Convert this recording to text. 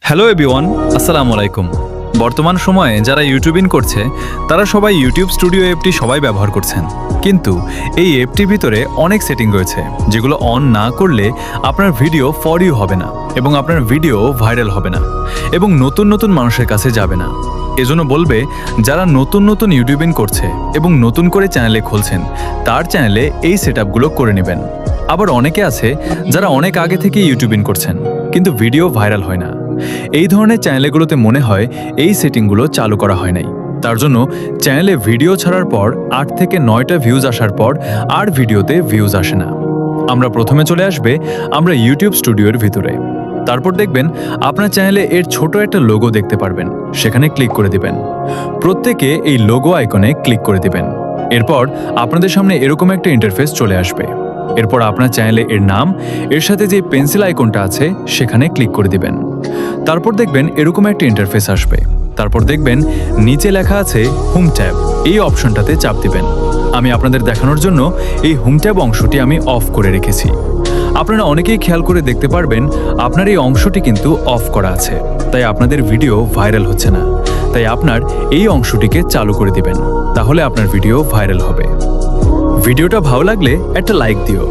Hello everyone, আসসালামু আলাইকুম। বর্তমান সময়ে যারা ইউটিউবিং করছে তারা সবাই ইউটিউব স্টুডিও অ্যাপটি সবাই ব্যবহার করছেন, কিন্তু এই অ্যাপটির ভিতরে অনেক সেটিং রয়েছে যেগুলো অন না করলে আপনার ভিডিও ফর ইউ হবে না এবং আপনার ভিডিও ভাইরাল হবে না এবং নতুন নতুন মানুষের কাছে যাবে না। এজন্য বলবে যারা নতুন নতুন ইউটিউবিং করছে এবং নতুন করে চ্যানেলে খুলছেন তার চ্যানেলে এই সেটআপগুলো করে নেবেন। আবার অনেকে আছে যারা অনেক আগে থেকে ইউটিউবিং করছেন কিন্তু ভিডিও ভাইরাল হয় না। এই ধরনের চ্যানেলগুলোতে মনে হয় এই সেটিংগুলো চালু করা হয় নাই, তার জন্য চ্যানেলে ভিডিও ছাড়ার পর ৮ থেকে ৯টা ভিউজ আসার পর আর ভিডিওতে ভিউজ আসে না। আমরা প্রথমে চলে আসবে আমরা ইউটিউব স্টুডিওর ভিতরে, তারপর দেখবেন আপনার চ্যানেলে এর ছোট একটা লোগো দেখতে পারবেন, সেখানে ক্লিক করে দিবেন। প্রত্যেকে এই লোগো আইকনে ক্লিক করে দিবেন। এরপর আপনাদের সামনে এরকম একটা ইন্টারফেস চলে আসবে। এরপর আপনার চ্যানেলে এর নাম, এর সাথে যে পেন্সিল আইকনটা আছে সেখানে ক্লিক করে দিবেন। তারপর দেখবেন এরকম একটা ইন্টারফেস আসবে। তারপর দেখবেন নিচে লেখা আছে হোম ট্যাব, এই অপশনটাতে চাপ দিবেন। আমি আপনাদের দেখানোর জন্য এই হোম ট্যাব অংশটি আমি অফ করে রেখেছি। আপনারা অনেকেই খেয়াল করে দেখতে পারবেন আপনার এই অংশটি কিন্তু অফ করা আছে, তাই আপনাদের ভিডিও ভাইরাল হচ্ছে না। তাই আপনার এই অংশটিকে চালু করে দিবেন, তাহলে আপনার ভিডিও ভাইরাল হবে। ভিডিওটা ভালো লাগলে একটা লাইক দিও।